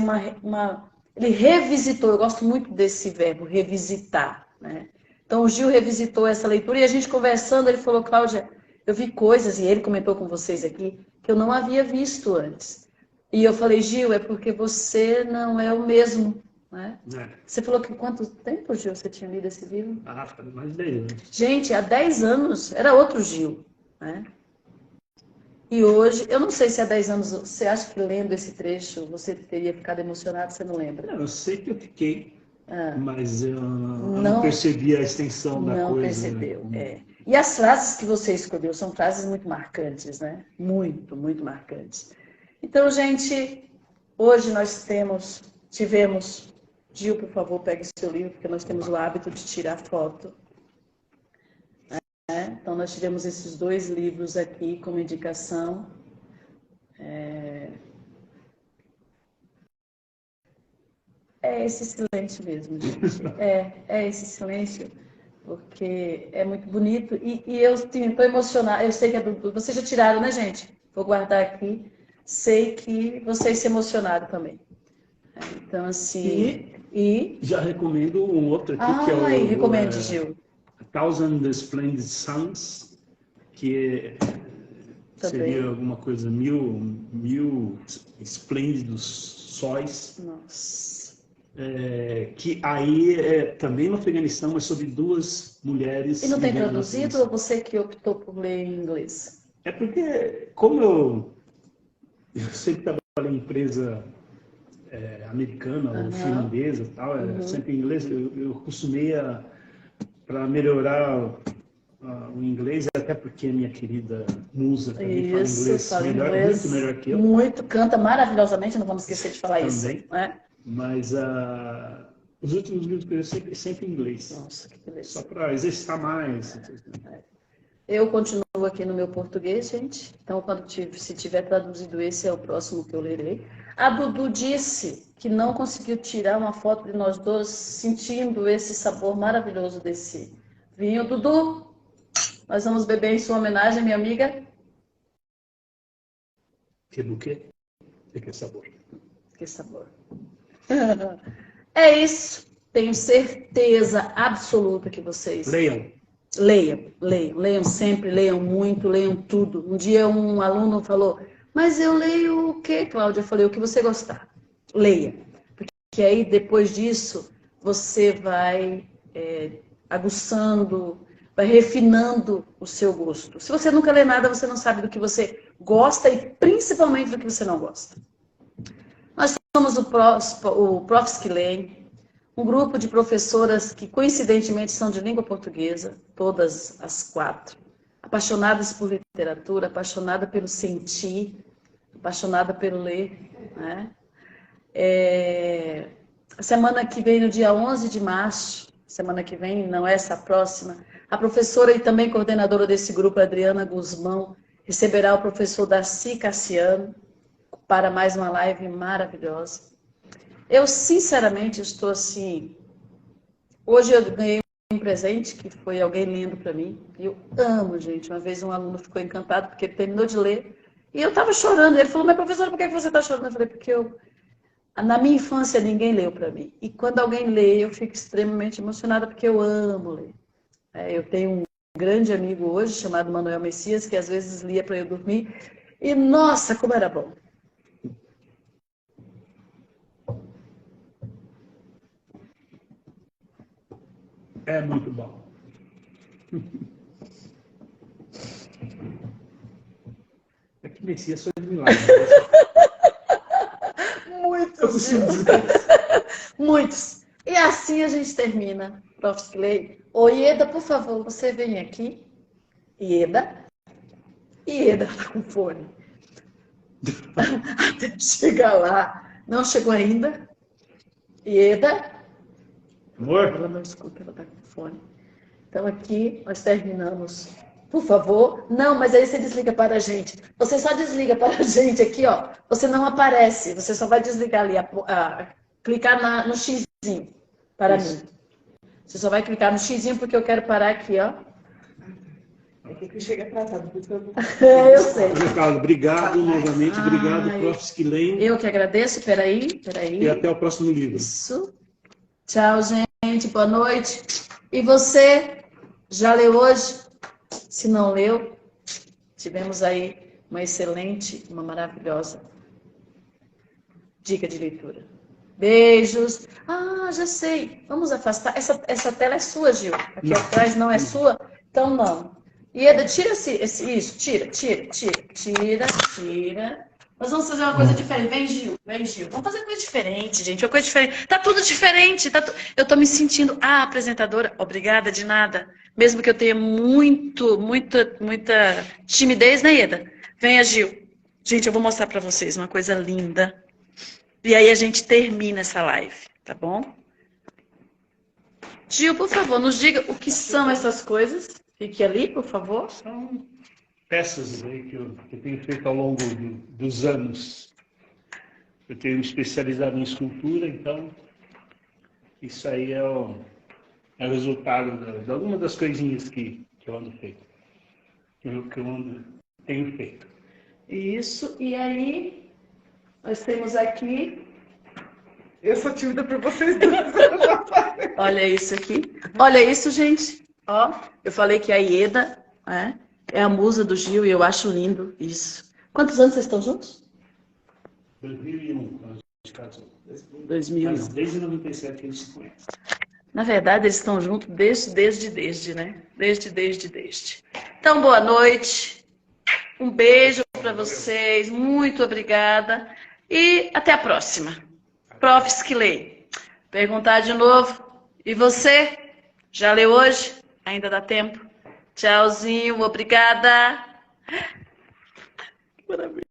Ele revisitou, eu gosto muito desse verbo, revisitar, né? Então o Gil revisitou essa leitura e a gente conversando, ele falou, Cláudia, eu vi coisas, e ele comentou com vocês aqui, que eu não havia visto antes. E eu falei, Gil, é porque você não é o mesmo. Né? Você falou que quanto tempo, Gil, você tinha lido esse livro? Faz mais de 10 anos. Gente, há 10 anos era outro Gil. Né? E hoje, eu não sei se há 10 anos, você acha que lendo esse trecho você teria ficado emocionado, você não lembra? Não, eu sei que eu fiquei, mas eu não percebi a extensão da coisa. Não percebeu, E as frases que você escolheu são frases muito marcantes, né? Muito, muito marcantes. Então, gente, hoje nós tivemos... Gil, por favor, pegue seu livro, porque nós temos o hábito de tirar foto. Então, nós tivemos esses 2 livros aqui como indicação. É esse silêncio mesmo, gente. É esse silêncio, porque é muito bonito. E eu estou emocionada. Eu sei que vocês já tiraram, né, gente? Vou guardar aqui. Sei que vocês se emocionaram também. Então, assim... Já recomendo um outro aqui, que é o... recomende, Gil. A Thousand Splendid Suns, que seria alguma coisa, mil esplêndidos sóis. Nossa. Que aí também no Afeganistão, mas sobre 2 mulheres. E não tem traduzido ou você que optou por ler em inglês? É porque, como eu sempre trabalhei em empresa americana ou finlandesa e tal, sempre em inglês, eu costumei para melhorar o inglês, até porque minha querida musa também fala inglês muito melhor que eu. Muito, canta maravilhosamente, não vamos esquecer de falar também, isso. Né? Mas os últimos livros que eu sempre em inglês. Nossa, que beleza. Só para exercitar mais. Eu continuo aqui no meu português, gente. Então, se tiver traduzido esse, é o próximo que eu lerei. A Dudu disse que não conseguiu tirar uma foto de nós 2 sentindo esse sabor maravilhoso desse vinho. Dudu, nós vamos beber em sua homenagem, minha amiga. Que buquê? Que sabor. Que sabor. É isso. Tenho certeza absoluta que vocês... Leiam sempre, leiam muito, leiam tudo. Um dia um aluno falou, mas eu leio o quê, Cláudia? Eu falei, o que você gostar. Leia. Porque aí, depois disso, você vai aguçando, vai refinando o seu gosto. Se você nunca lê nada, você não sabe do que você gosta e principalmente do que você não gosta. Nós somos o Profs que Leem, um grupo de professoras que coincidentemente são de língua portuguesa, todas as 4, apaixonadas por literatura, apaixonada pelo sentir, apaixonada pelo ler, né? A semana que vem, no dia 11 de março, semana que vem, não essa, a próxima, a professora e também coordenadora desse grupo, Adriana Guzmão, receberá o professor Darcy Cassiano para mais uma live maravilhosa. Eu, sinceramente, estou assim... Hoje eu ganhei um presente, que foi alguém lendo para mim. E eu amo, gente. Uma vez um aluno ficou encantado, porque ele terminou de ler. E eu estava chorando. Ele falou, mas professora, por que você está chorando? Eu falei, porque na minha infância ninguém leu para mim. E quando alguém lê, eu fico extremamente emocionada, porque eu amo ler. Eu tenho um grande amigo hoje, chamado Manuel Messias, que às vezes lia para eu dormir. E, nossa, como era bom. É muito bom. É que Messias foi de milagre. Muitos. Muitos. E assim a gente termina. Profs que Leem. Ô, Ieda, por favor, você vem aqui. Ieda. Ieda tá com fone. Até chegar lá. Não chegou ainda. Ieda. Amor? Ela não escuta, ela tá com fone. Então aqui nós terminamos. Por favor. Não, mas aí você desliga para a gente. Você só desliga para a gente aqui, ó. Você não aparece. Você só vai desligar ali, clicar no xizinho para mim. Você só vai clicar no xizinho porque eu quero parar aqui, ó. É que chega atrasado, por isso que eu Eu sei. Obrigado novamente. Obrigado, Profs que Leem. Eu que agradeço. Peraí. E até o próximo livro. Isso. Tchau, gente. Boa noite. E você, já leu hoje? Se não leu, tivemos aí uma maravilhosa dica de leitura. Beijos. Ah, já sei. Vamos afastar. Essa tela é sua, Gil. Aqui atrás não é sua? Então não. Ieda, tira isso. Tira. Nós vamos fazer uma coisa diferente. Vem, Gil. Vamos fazer coisa diferente, gente. Uma coisa diferente. Tá tudo diferente. Eu tô me sentindo apresentadora. Obrigada, de nada. Mesmo que eu tenha muita timidez, né, Ieda? Venha, Gil. Gente, eu vou mostrar pra vocês uma coisa linda. E aí a gente termina essa live, tá bom? Gil, por favor, nos diga o que são essas coisas. Fique ali, por favor. São peças aí que eu tenho feito ao longo dos anos. Eu tenho me especializado em escultura, então isso aí é o resultado de alguma das coisinhas que eu ando feito. Que eu tenho feito. Isso, e aí nós temos aqui... Eu sou tímida para vocês. Olha isso aqui. Olha isso, gente. Ó, eu falei que a Ieda é a musa do Gil e eu acho lindo isso. Quantos anos vocês estão juntos? 2001, nós nos casamos. 2001. Mas desde 97 que eles se conhecem. Na verdade, eles estão juntos desde, né? Desde. Então, boa noite. Um beijo para vocês. Muito obrigada. E até a próxima. Profs que Leem. Perguntar de novo. E você? Já leu hoje? Ainda dá tempo? Tchauzinho. Obrigada. Que maravilha.